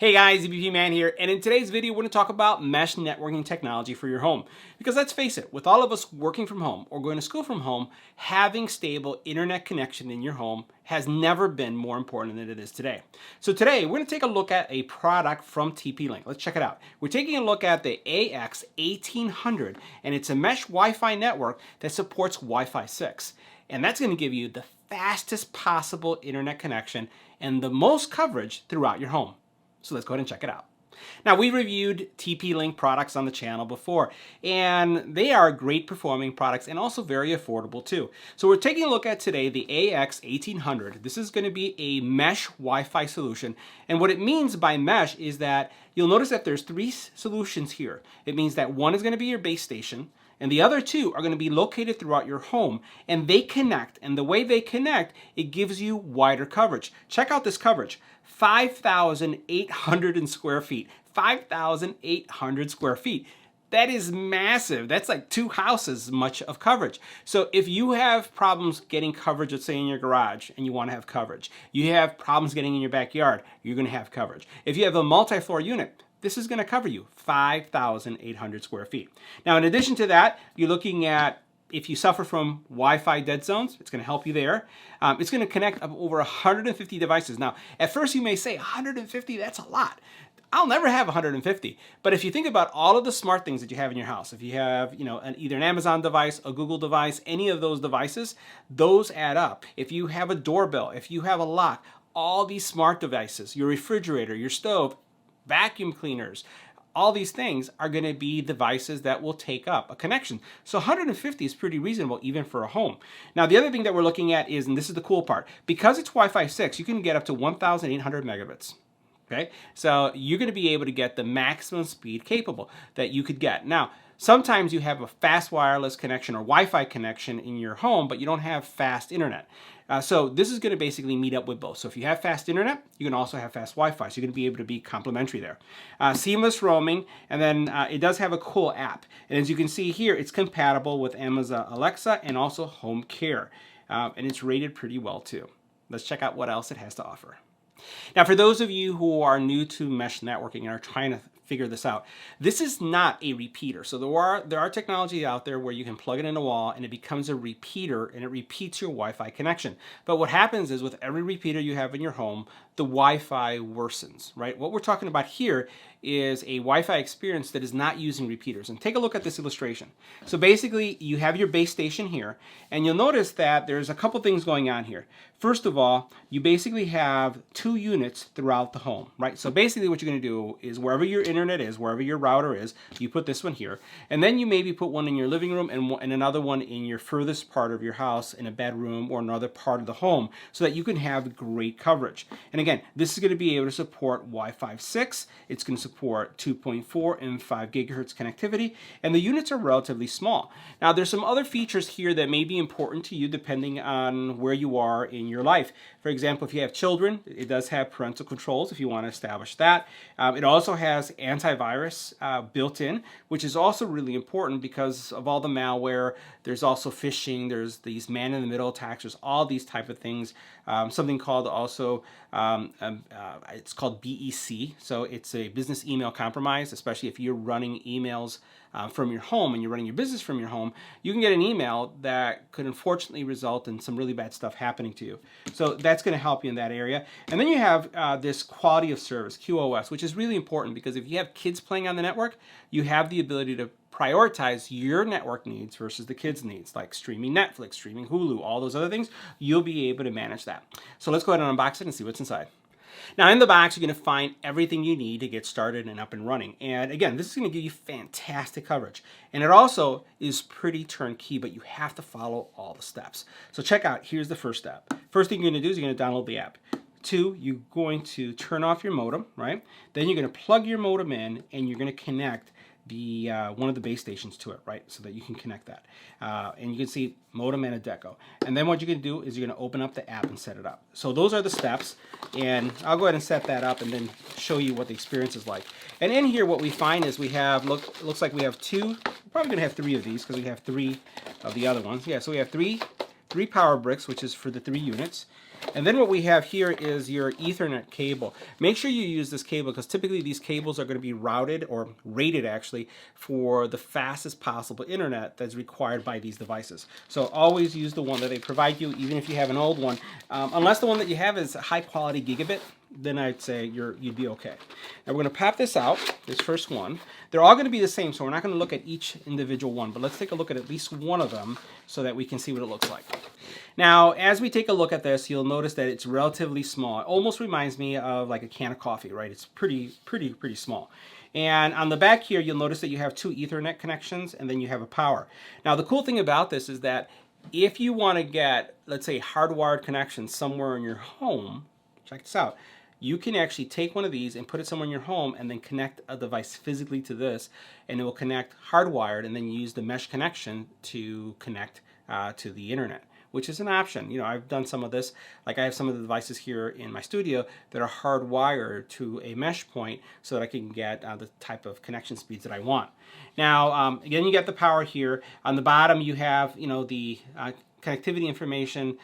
Hey guys, EBPMAN here, and in today's video we're going to talk about mesh networking technology for your home. Because let's face it, with all of us working from home or going to school from home, having stable internet connection in your home has never been more important than it is today. So today we're going to take a look at a product from TP-Link. Let's check it out. We're taking a look at the AX1800, and it's a mesh Wi-Fi network that supports Wi-Fi 6. And that's going to give you the fastest possible internet connection and the most coverage throughout your home. So let's go ahead and check it out. Now, we reviewed TP-Link products on the channel before, and they are great performing products and also very affordable too. So we're taking a look at today the AX1800. This is going to be a mesh Wi-Fi solution, and what it means by mesh is that you'll notice that there's three solutions here. It means that one is going to be your base station, and the other two are going to be located throughout your home, and they connect, and the way they connect, it gives you wider coverage. Check out this coverage. 5,800 square feet. 5,800 square feet. That is massive. That's like two houses much of coverage. So if you have problems getting coverage, let's say in your garage, and you want to have coverage, you have problems getting in your backyard, you're going to have coverage. If you have a multi-floor unit, this is going to cover you 5,800 square feet. Now, in addition to that, you're looking at if you suffer from Wi-Fi dead zones, it's going to help you there. It's going to connect up over 150 devices. Now, at first you may say 150, that's a lot. I'll never have 150. But if you think about all of the smart things that you have in your house, if you have, either an Amazon device, a Google device, any of those devices, those add up. If you have a doorbell, if you have a lock, all these smart devices, your refrigerator, your stove, vacuum cleaners, all these things are going to be devices that will take up a connection. So 150 is pretty reasonable even for a home. Now, the other thing that we're looking at is, and this is the cool part, because it's Wi-Fi 6, you can get up to 1,800 megabits. Okay, so you're going to be able to get the maximum speed capable that you could get. Now, sometimes you have a fast wireless connection or Wi-Fi connection in your home, but you don't have fast internet. So this is going to basically meet up with both. So if you have fast internet, you can also have fast Wi-Fi. So you're going to be able to be complementary there. Seamless roaming, and then it does have a cool app. And as you can see here, it's compatible with Amazon Alexa and also Home Care. And it's rated pretty well too. Let's check out what else it has to offer. Now, for those of you who are new to mesh networking and are trying to figure this out, this is not a repeater. So there are technology out there where you can plug it in a wall and it becomes a repeater and it repeats your Wi-Fi connection. But what happens is with every repeater you have in your home, the Wi-Fi worsens, right? What we're talking about here is a Wi-Fi experience that is not using repeaters. And take a look at this illustration. So basically, you have your base station here, and you'll notice that there's a couple things going on here. First of all, you basically have two units throughout the home, right? So basically what you're going to do is wherever your internet is, wherever your router is, you put this one here, and then you maybe put one in your living room and another one in your furthest part of your house in a bedroom or another part of the home so that you can have great coverage. And again, this is going to be able to support Wi-Fi 6. It's going to support 2.4 and 5 gigahertz connectivity, and the units are relatively small. Now, there's some other features here that may be important to you depending on where you are in your life. For example, if you have children, it does have parental controls if you want to establish that. It also has antivirus built in, which is also really important because of all the malware. There's also phishing. There's these man-in-the-middle attacks. There's all these type of things. Something called also, it's called BEC. So it's a business email compromise, especially if you're running emails from your home and you're running your business from your home, you can get an email that could unfortunately result in some really bad stuff happening to you. So that's going to help you in that area. And then you have this quality of service, QoS, which is really important because if you have kids playing on the network, you have the ability to prioritize your network needs versus the kids' needs, like streaming Netflix, streaming Hulu, all those other things. You'll be able to manage that. So let's go ahead and unbox it and see what's inside. Now, in the box, you're going to find everything you need to get started and up and running. And again, this is going to give you fantastic coverage. And it also is pretty turnkey, but you have to follow all the steps. So check out, here's the first step. First thing you're going to do is you're going to download the app. 2, you're going to turn off your modem, right? Then you're going to plug your modem in and you're going to connect the one of the base stations to it, right? So that you can connect that. And you can see modem and a Deco. And then what you're going to do is you're going to open up the app and set it up. So those are the steps. And I'll go ahead and set that up and then show you what the experience is like. And in here, what we find is we have, looks like we have 2, we're probably going to have 3 of these because we have 3 of the other ones. Yeah, so we have 3 3 power bricks, which is for the 3 units. And then what we have here is your Ethernet cable. Make sure you use this cable because typically these cables are going to be routed or rated actually for the fastest possible internet that's required by these devices. So always use the one that they provide you, even if you have an old one. Unless the one that you have is high quality gigabit, then I'd say you'd be okay. Now we're going to pop this out, this first one. They're all going to be the same, so we're not going to look at each individual one, but let's take a look at least one of them so that we can see what it looks like. Now, as we take a look at this, you'll notice that it's relatively small. It almost reminds me of like a can of coffee, right? It's pretty small. And on the back here, you'll notice that you have 2 Ethernet connections, and then you have a power. Now, the cool thing about this is that if you want to get, let's say, hardwired connection somewhere in your home, check this out. You can actually take one of these and put it somewhere in your home and then connect a device physically to this, and it will connect hardwired, and then use the mesh connection to connect to the internet, which is an option. You know, I've done some of this. Like I have some of the devices here in my studio that are hardwired to a mesh point so that I can get the type of connection speeds that I want. Now, again, you get the power here. On the bottom, you have, you know, the connectivity information.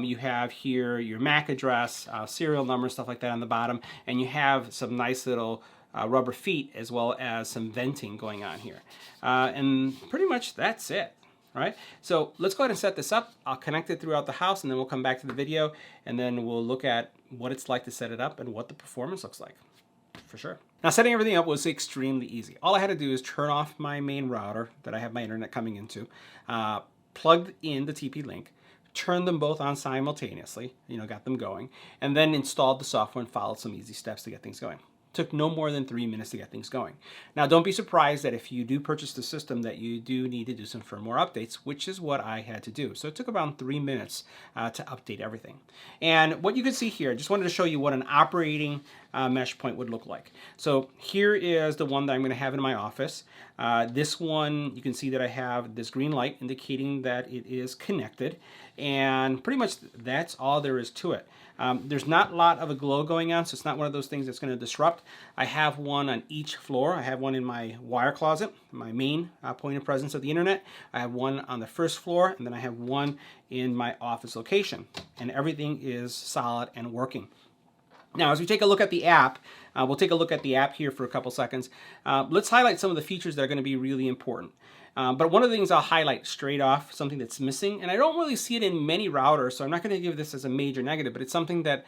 You have here your MAC address, serial number, stuff like that on the bottom, and you have some nice little rubber feet as well as some venting going on here. And pretty much that's it. Right? So let's go ahead and set this up. I'll connect it throughout the house, and then we'll come back to the video, and then we'll look at what it's like to set it up and what the performance looks like, for sure. Now, setting everything up was extremely easy. All I had to do is turn off my main router that I have my internet coming into, plugged in the TP-Link, turned them both on simultaneously, you know, got them going, and then installed the software and followed some easy steps to get things going. Took no more than 3 minutes to get things going. Now, don't be surprised that if you do purchase the system that you do need to do some firmware updates, which is what I had to do. So it took around 3 minutes to update everything. And what you can see here, I just wanted to show you what an operating mesh point would look like. So here is the one that I'm going to have in my office. This one, you can see that I have this green light indicating that it is connected, and pretty much that's all there is to it. There's not a lot of a glow going on, so it's not one of those things that's going to disrupt. I have one on each floor. I have one in my wire closet, my main point of presence of the internet. I have one on the first floor, and then I have one in my office location, and everything is solid and working. Now, as we take a look at the app, we'll take a look at the app here for a couple seconds. Let's highlight some of the features that are going to be really important. But one of the things I'll highlight straight off, something that's missing, and I don't really see it in many routers, so I'm not going to give this as a major negative, but it's something that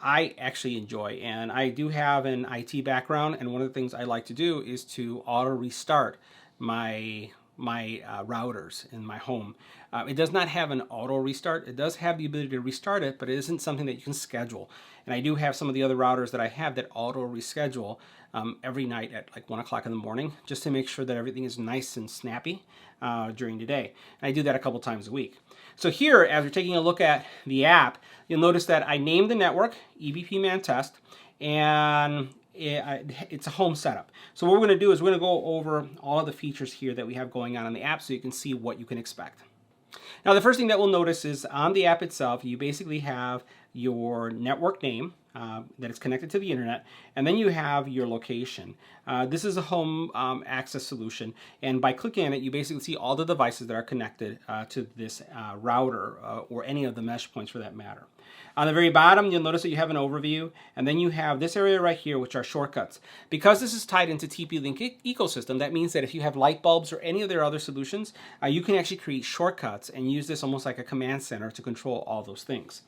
I actually enjoy. And I do have an IT background, and one of the things I like to do is to auto restart my routers in my home. It does not have an auto restart. It does have the ability to restart it, but it isn't something that you can schedule. And I do have some of the other routers that I have that auto reschedule every night at like 1 o'clock in the morning, just to make sure that everything is nice and snappy during the day. And I do that a couple times a week. So here, as we're taking a look at the app, you'll notice that I named the network EBPMAN test, and it's a home setup. So what we're going to do is we're going to go over all of the features here that we have going on in the app so you can see what you can expect. Now, the first thing that we'll notice is on the app itself, you basically have your network name that is connected to the internet, and then you have your location. This is a home access solution, and by clicking on it, you basically see all the devices that are connected to this router or any of the mesh points for that matter. On the very bottom, you'll notice that you have an overview, and then you have this area right here, which are shortcuts. Because this is tied into TP-Link ecosystem, that means that if you have light bulbs or any of their other solutions, you can actually create shortcuts and use this almost like a command center to control all those things.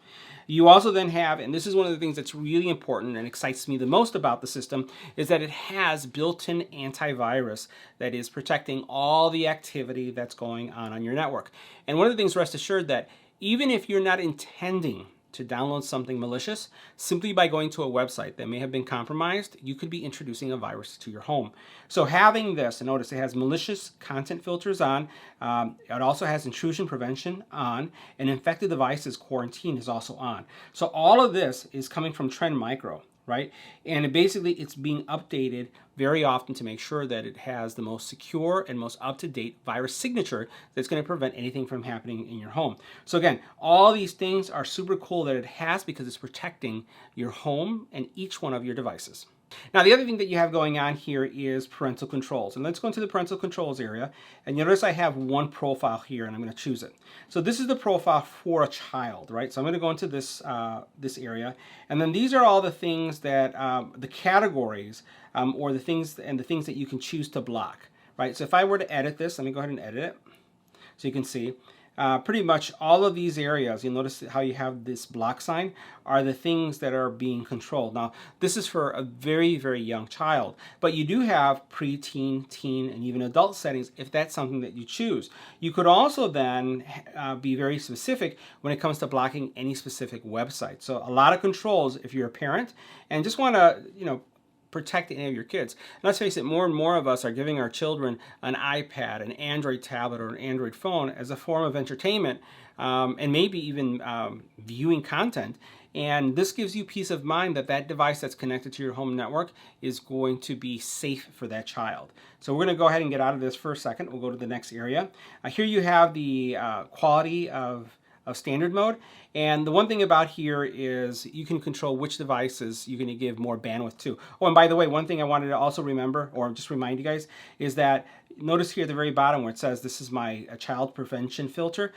You also then have, and this is one of the things that's really important and excites me the most about the system, is that it has built-in antivirus that is protecting all the activity that's going on your network. And one of the things, rest assured, that even if you're not intending to download something malicious, simply by going to a website that may have been compromised, you could be introducing a virus to your home. So having this, and notice it has malicious content filters on, it also has intrusion prevention on, and infected devices quarantine is also on. So all of this is coming from Trend Micro, right? And basically it's being updated very often to make sure that it has the most secure and most up-to-date virus signature that's going to prevent anything from happening in your home. So again, all these things are super cool that it has because it's protecting your home and each one of your devices. Now, the other thing that you have going on here is parental controls. And let's go into the parental controls area. And you notice I have one profile here, and I'm going to choose it. So this is the profile for a child, right? So I'm going to go into this, this area. And then these are all the things that, the categories, or the things that you can choose to block, right? So if I were to edit this, let me go ahead and edit it. So you can see pretty much all of these areas, you'll notice how you have this block sign, are the things that are being controlled. Now, this is for a very, very young child, but you do have preteen, teen, and even adult settings if that's something that you choose. You could also then be very specific when it comes to blocking any specific website. So a lot of controls if you're a parent and just want to, protect any of your kids. And let's face it, more and more of us are giving our children an iPad, an Android tablet, or an Android phone as a form of entertainment, and maybe even viewing content. And this gives you peace of mind that that device that's connected to your home network is going to be safe for that child. So we're going to go ahead and get out of this for a second. We'll go to the next area. Here you have the quality of standard mode. And the one thing about here is you can control which devices you're going to give more bandwidth to. Oh, and by the way, one thing I wanted to also remember, or just remind you guys, is that notice here at the very bottom where it says this is my child prevention filter,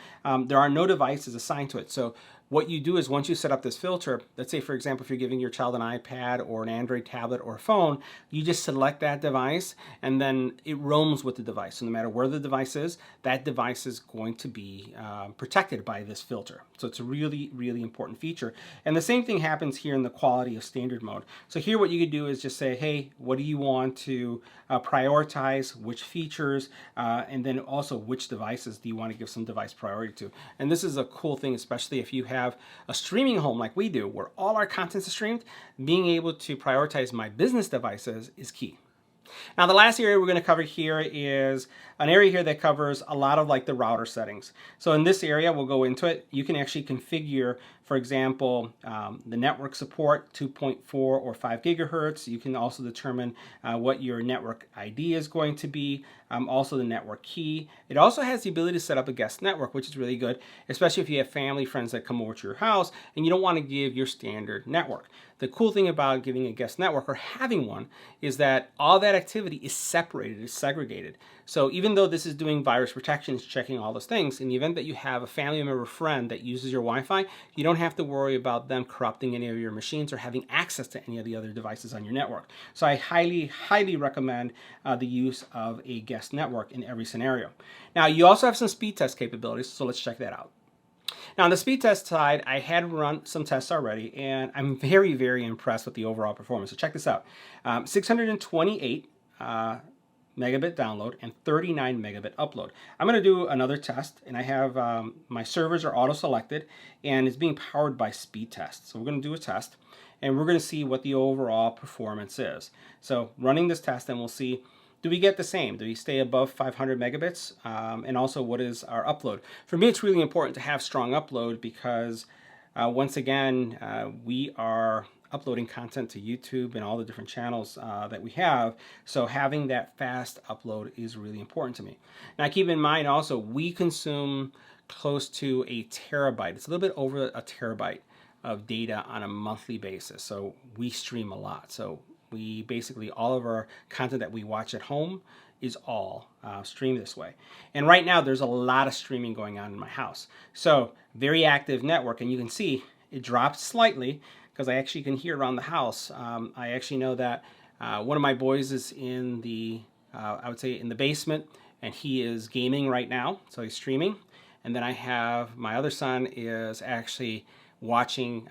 there are no devices assigned to it. So what you do is once you set up this filter, let's say for example if you're giving your child an iPad or an Android tablet or a phone, you just select that device and then it roams with the device. So no matter where the device is, that device is going to be protected by this filter. So it's a really, really important feature. And the same thing happens here in the quality of standard mode. So here what you could do is just say, hey, what do you want to prioritize, which features, and then also which devices do you want to give some device priority to. And this is a cool thing, especially if you have a streaming home like we do, where all our content is streamed. Being able to prioritize my business devices is key. Now the last area we're going to cover here is an area here that covers a lot of like the router settings. So in this area, we'll go into it. You can actually configure, for example, the network support 2.4 or 5 gigahertz. You can also determine what your network ID is going to be, also the network key. It also has the ability to set up a guest network, which is really good, especially if you have family, friends that come over to your house and you don't want to give your standard network. The cool thing about giving a guest network or having one is that all that activity is separated, is segregated. So even though this is doing virus protection, it's checking all those things, in the event that you have a family member or friend that uses your Wi-Fi, you don't have to worry about them corrupting any of your machines or having access to any of the other devices on your network. So I highly, highly recommend the use of a guest network in every scenario. Now you also have some speed test capabilities, so let's check that out. Now on the speed test side, I had run some tests already, and I'm very, very impressed with the overall performance. So check this out. 628 megabit download and 39 megabit upload. I'm going to do another test, and I have my servers are auto-selected, and it's being powered by speed test. So we're going to do a test, and we're going to see what the overall performance is. So running this test, and we'll see, do we get the same? Do we stay above 500 megabits? And also, what is our upload? For me, it's really important to have strong upload because, once again, we are uploading content to YouTube and all the different channels that we have. So having that fast upload is really important to me. Now, keep in mind also, we consume close to a terabyte. It's a little bit over a terabyte of data on a monthly basis. So we stream a lot. So we basically, all of our content that we watch at home is all streamed this way. And right now there's a lot of streaming going on in my house. So very active network, and you can see it dropped slightly because I actually can hear around the house. I actually know that one of my boys is in the, I would say in the basement, and he is gaming right now, so he's streaming. And then I have my other son is actually watching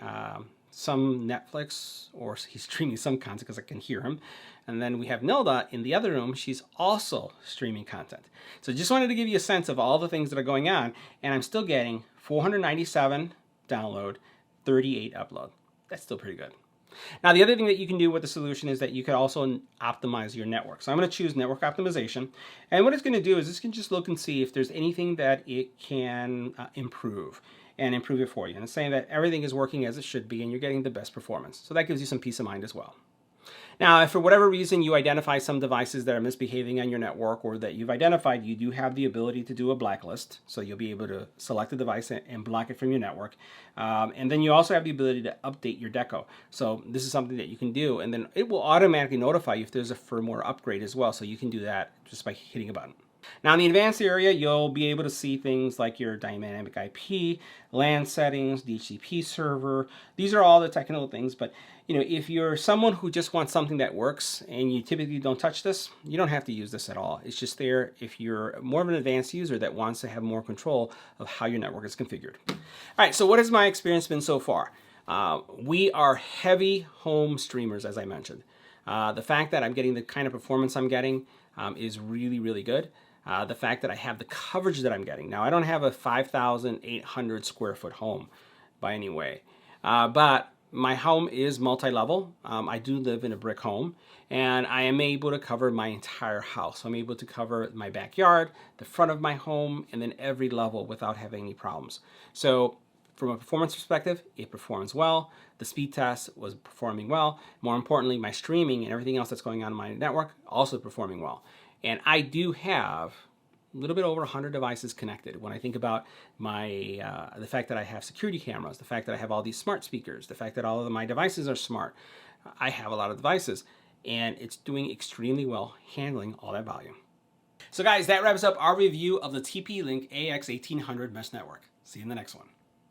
some Netflix, or he's streaming some content because I can hear him. And then we have Nilda in the other room. She's also streaming content. So just wanted to give you a sense of all the things that are going on, and I'm still getting 497 download, 38 upload. That's still pretty good. Now the other thing that you can do with the solution is that you can also optimize your network. So I'm going to choose network optimization, and what it's going to do is it's going to just look and see if there's anything that it can improve it for you. And it's saying that everything is working as it should be and you're getting the best performance. So that gives you some peace of mind as well. Now, if for whatever reason you identify some devices that are misbehaving on your network or that you've identified, you do have the ability to do a blacklist. So you'll be able to select a device and block it from your network. And then you also have the ability to update your Deco. So this is something that you can do, and then it will automatically notify you if there's a firmware upgrade as well. So you can do that just by hitting a button. Now in the advanced area, you'll be able to see things like your dynamic IP, LAN settings, DHCP server. These are all the technical things, but if you're someone who just wants something that works and you typically don't touch this, you don't have to use this at all. It's just there if you're more of an advanced user that wants to have more control of how your network is configured. All right, so what has my experience been so far? We are heavy home streamers, as I mentioned. The fact that I'm getting the kind of performance I'm getting is really, really good. The fact that I have the coverage that I'm getting. Now, I don't have a 5,800 square foot home by any way, but my home is multi-level. I do live in a brick home, and I am able to cover my entire house. I'm able to cover my backyard, the front of my home, and then every level without having any problems. So from a performance perspective, it performs well. The speed test was performing well. More importantly, my streaming and everything else that's going on in my network also performing well. And I do have a little bit over 100 devices connected. When I think about the fact that I have security cameras, the fact that I have all these smart speakers, the fact that all of my devices are smart, I have a lot of devices, and it's doing extremely well handling all that volume. So guys, that wraps up our review of the TP-Link AX1800 mesh network. See you in the next one.